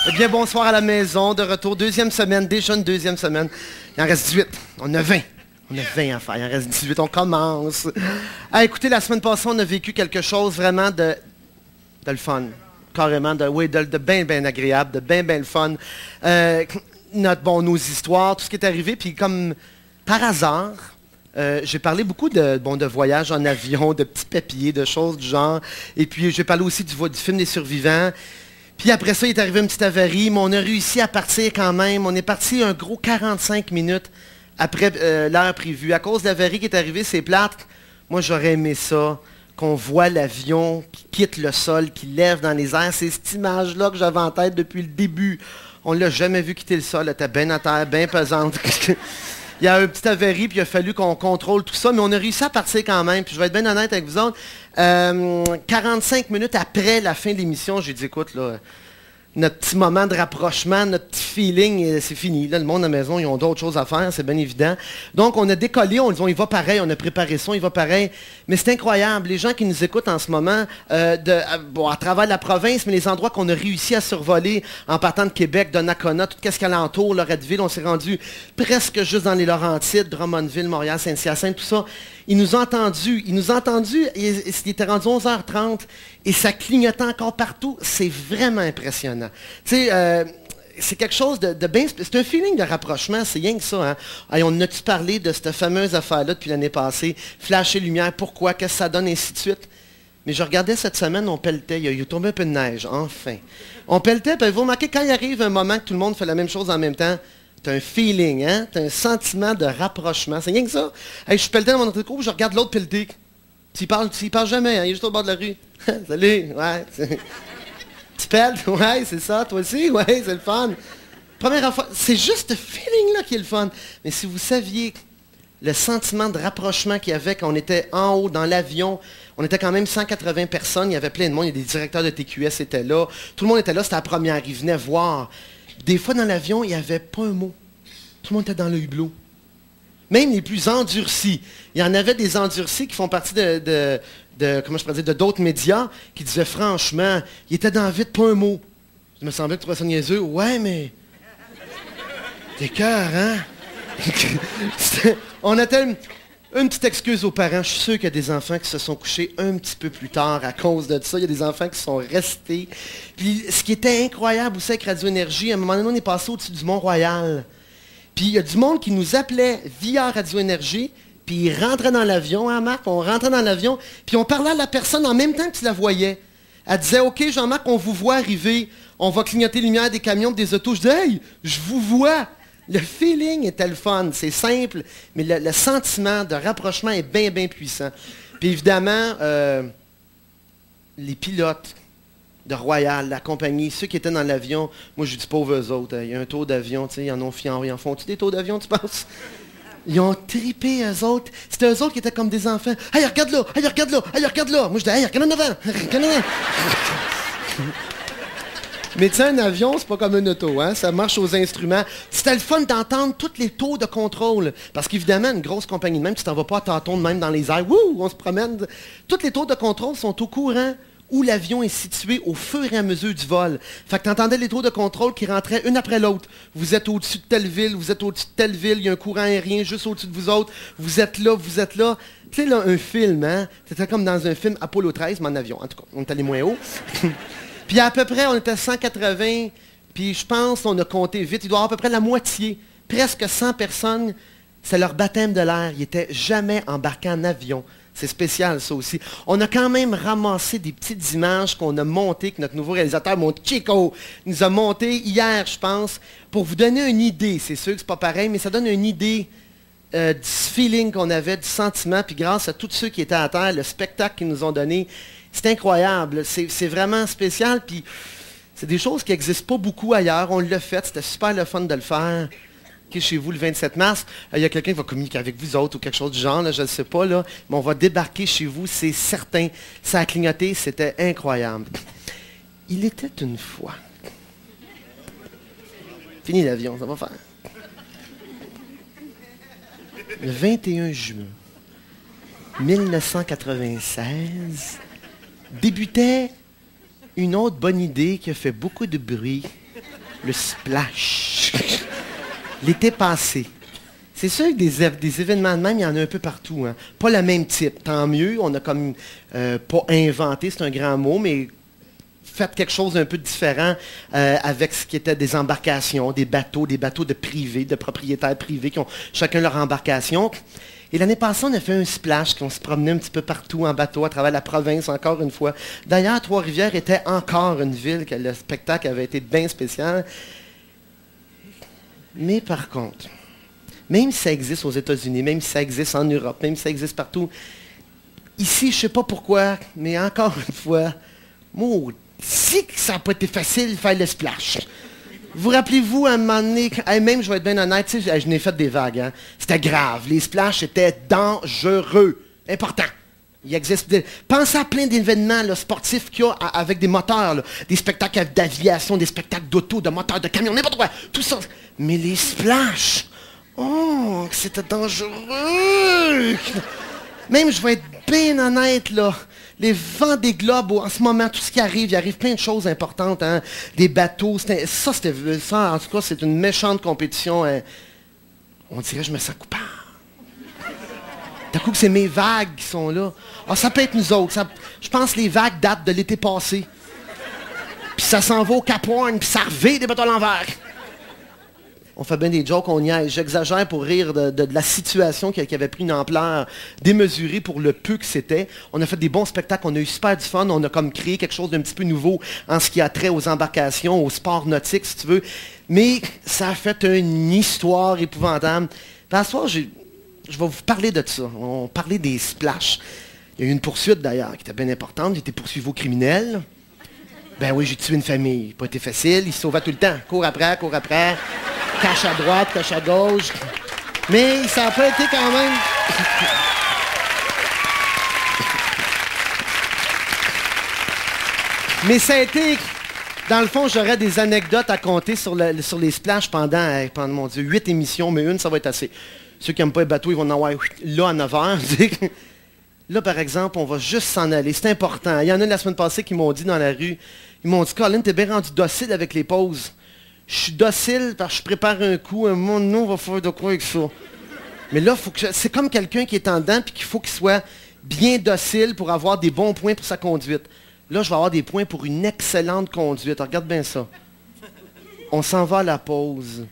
Eh bien, bonsoir à la maison, de retour, deuxième semaine, déjà une deuxième semaine. Il en reste 18, on a 20. On a 20 à faire, il en reste 18, on commence. Ah, écoutez, la semaine passée, on a vécu quelque chose vraiment de le fun. Carrément, de bien agréable, de bien le fun. Nos histoires, tout ce qui est arrivé, puis comme par hasard, j'ai parlé beaucoup de voyages en avion, de petits papiers, de choses du genre. Et puis, j'ai parlé aussi du film des survivants. Puis après ça, il est arrivé une petite avarie, mais on a réussi à partir quand même. On est parti un gros 45 minutes après l'heure prévue. À cause de l'avarie qui est arrivée, c'est plate. Moi, j'aurais aimé ça, qu'on voit l'avion qui quitte le sol, qui lève dans les airs. C'est cette image-là que j'avais en tête depuis le début. On ne l'a jamais vu quitter le sol. Elle était bien à terre, bien pesante. Il y a un petit avarie, puis il a fallu qu'on contrôle tout ça, mais on a réussi à partir quand même. Puis je vais être bien honnête avec vous autres. 45 minutes après la fin de l'émission, j'ai dit, écoute, là, notre petit moment de rapprochement, notre petit feeling, c'est fini. Là, le monde à la maison, ils ont d'autres choses à faire, c'est bien évident. Donc, on a décollé, on dit, il va pareil, on a préparé ça, il va pareil. Mais c'est incroyable, les gens qui nous écoutent en ce moment, à travers la province, mais les endroits qu'on a réussi à survoler en partant de Québec, de Nakona, tout ce qui alentour, Loretteville, on s'est rendu presque juste dans les Laurentides, Drummondville, Montréal, Saint-Hyacinthe, tout ça. Il nous a entendus, il était rendu 11h30 et ça clignotait encore partout. C'est vraiment impressionnant. Tu sais, c'est quelque chose de bien... C'est un feeling de rapprochement, c'est rien que ça. Hein? Hey, on a-tu parlé de cette fameuse affaire-là depuis l'année passée? Flash et lumière, pourquoi? Qu'est-ce que ça donne, ainsi de suite? Mais je regardais cette semaine, on pelletait, il tombé un peu de neige, enfin. On pelletait, puis vous remarquez, quand il arrive un moment que tout le monde fait la même chose en même temps, t'as un feeling, hein? T'as un sentiment de rapprochement. C'est rien que ça. Hey, je pelletais dans mon autre groupe, je regarde l'autre pelleter. Il parle jamais, hein? Il est juste au bord de la rue. Salut, ouais. Tu pelles? Ouais, c'est ça, toi aussi? Ouais, c'est le fun. Première fois, c'est juste ce feeling-là qui est le fun. Mais si vous saviez le sentiment de rapprochement qu'il y avait quand on était en haut dans l'avion, on était quand même 180 personnes, il y avait plein de monde, il y a des directeurs de TQS étaient là, tout le monde était là, c'était la première, ils venaient voir. Des fois, dans l'avion, il n'y avait pas un mot. Tout le monde était dans le hublot. Même les plus endurcis. Il y en avait des endurcis qui font partie comment je pourrais dire, de d'autres médias qui disaient franchement, il était dans le vide, pas un mot. Je me semblais que tu trouvais ça niaiseux. Ouais, mais... T'es cœur, hein? On était une petite excuse aux parents. Je suis sûr qu'il y a des enfants qui se sont couchés un petit peu plus tard à cause de ça. Il y a des enfants qui sont restés. Puis ce qui était incroyable aussi avec Radio Énergie, à un moment donné, on est passé au-dessus du Mont-Royal. Puis il y a du monde qui nous appelait via Radio Énergie, puis ils rentraient dans l'avion, hein, Marc? On rentrait dans l'avion, puis on parlait à la personne en même temps que tu la voyais. Elle disait, OK, Jean-Marc, on vous voit arriver. On va clignoter les lumières des camions, des autos. Je dis, hey, je vous vois. Le feeling était le fun, c'est simple, mais le sentiment de rapprochement est bien puissant. Puis évidemment, les pilotes de Royal, la compagnie, ceux qui étaient dans l'avion, moi je dis pauvres eux autres, il y a un tour d'avion, tu sais, ils en font-tu des tours d'avion, tu penses? Ils ont trippé eux autres. C'était eux autres qui étaient comme des enfants. Hey, regarde là, hey, regarde là, hey, regarde là. Moi je dis, hey, regarde en avant, regarde en avant. Mais tu sais, un avion, c'est pas comme une auto, hein? Ça marche aux instruments. C'était le fun d'entendre tous les tours de contrôle. Parce qu'évidemment, une grosse compagnie de même, tu t'en vas pas à tâtons de même dans les airs. Wouh, on se promène. Tous les tours de contrôle sont au courant où l'avion est situé au fur et à mesure du vol. Fait que tu entendais les tours de contrôle qui rentraient une après l'autre. Vous êtes au-dessus de telle ville, vous êtes au-dessus de telle ville, il y a un courant aérien juste au-dessus de vous autres. Vous êtes là, vous êtes là. Tu sais, là, un film, hein? C'était comme dans un film Apollo 13, mais en avion. En tout cas, on est allé moins haut. Puis à peu près, on était 180, puis je pense qu'on a compté vite, il doit y avoir à peu près la moitié, presque 100 personnes, c'est leur baptême de l'air. Ils n'étaient jamais embarqués en avion. C'est spécial, ça aussi. On a quand même ramassé des petites images qu'on a montées, que notre nouveau réalisateur, mon Chico, nous a montées hier, je pense, pour vous donner une idée. C'est sûr que c'est pas pareil, mais ça donne une idée du feeling qu'on avait, du sentiment, puis grâce à tous ceux qui étaient à terre, le spectacle qu'ils nous ont donné, c'est incroyable, c'est vraiment spécial, puis c'est des choses qui n'existent pas beaucoup ailleurs. On l'a fait, c'était super le fun de le faire. Okay, chez vous le 27 mars, il y a quelqu'un qui va communiquer avec vous autres ou quelque chose du genre, là, je ne sais pas, là, mais on va débarquer chez vous, c'est certain. Ça a clignoté, c'était incroyable. Il était une fois. Fini l'avion, ça va faire. Le 21 juin 1996, débutait Une autre bonne idée qui a fait beaucoup de bruit, le splash. L'été passé. C'est sûr que des événements de même, il y en a un peu partout. Hein. Pas le même type. Tant mieux, on a comme pas inventé, c'est un grand mot, mais fait quelque chose d'un peu différent avec ce qui était des embarcations, des bateaux de privés, de propriétaires privés qui ont chacun leur embarcation. Et l'année passée, on a fait un splash, qu'on se promenait un petit peu partout en bateau à travers la province, encore une fois. D'ailleurs, Trois-Rivières était encore une ville que le spectacle avait été bien spécial. Mais par contre, même si ça existe aux États-Unis, même si ça existe en Europe, même si ça existe partout, ici, je ne sais pas pourquoi, mais encore une fois, si que ça n'a pas été facile de faire le splash. Vous rappelez-vous, à un moment donné, même je vais être bien honnête, je n'ai fait des vagues. Hein. C'était grave. Les splashs étaient dangereux. Important. Il existe pensez à plein d'événements là, sportifs qu'il y a avec des moteurs, là, des spectacles d'aviation, des spectacles d'auto, de moteurs, de camions, n'importe quoi. Tout ça. Mais les splashs, oh, c'était dangereux. Même, je vais être bien honnête, là. Les vents des globes, en ce moment, tout ce qui arrive, il arrive plein de choses importantes, hein. Des bateaux, ça, en tout cas, c'est une méchante compétition. Hein. On dirait que je me sens coupable. D'un coup que c'est mes vagues qui sont là. Ah, ça peut être nous autres. Je pense que les vagues datent de l'été passé. Puis ça s'en va au Cap Horn, puis ça revient des bateaux à l'envers. On fait bien des jokes, on niaise. J'exagère pour rire de la situation qui avait pris une ampleur démesurée pour le peu que c'était. On a fait des bons spectacles, on a eu super du fun, on a comme créé quelque chose d'un petit peu nouveau en ce qui a trait aux embarcations, au sport nautique, si tu veux. Mais ça a fait une histoire épouvantable. À ce soir, je vais vous parler de ça. On va parler des splashs. Il y a eu une poursuite d'ailleurs qui était bien importante. J'ai été poursuivi au criminel. Ben oui, j'ai tué une famille. Pas été facile, il se sauvait tout le temps. Cours après. Cache à droite, cache à gauche. Mais ça n'a pas été quand même. Mais ça a été. Dans le fond, j'aurais des anecdotes à compter sur les splashs pendant, mon Dieu, 8 émissions, mais une, ça va être assez. Ceux qui n'aiment pas les bateaux, ils vont en avoir là à 9 heures. Là, par exemple, on va juste s'en aller. C'est important. Il y en a la semaine passée qui m'ont dit dans la rue, ils m'ont dit, Colin, t'es bien rendu docile avec les pauses. Je suis docile parce que je prépare un coup. Nous, on va faire de quoi avec ça? Mais là, c'est comme quelqu'un qui est en dedans et qu'il faut qu'il soit bien docile pour avoir des bons points pour sa conduite. Là, je vais avoir des points pour une excellente conduite. Regarde bien ça. On s'en va à la pause.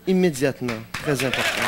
Immédiatement. Très important.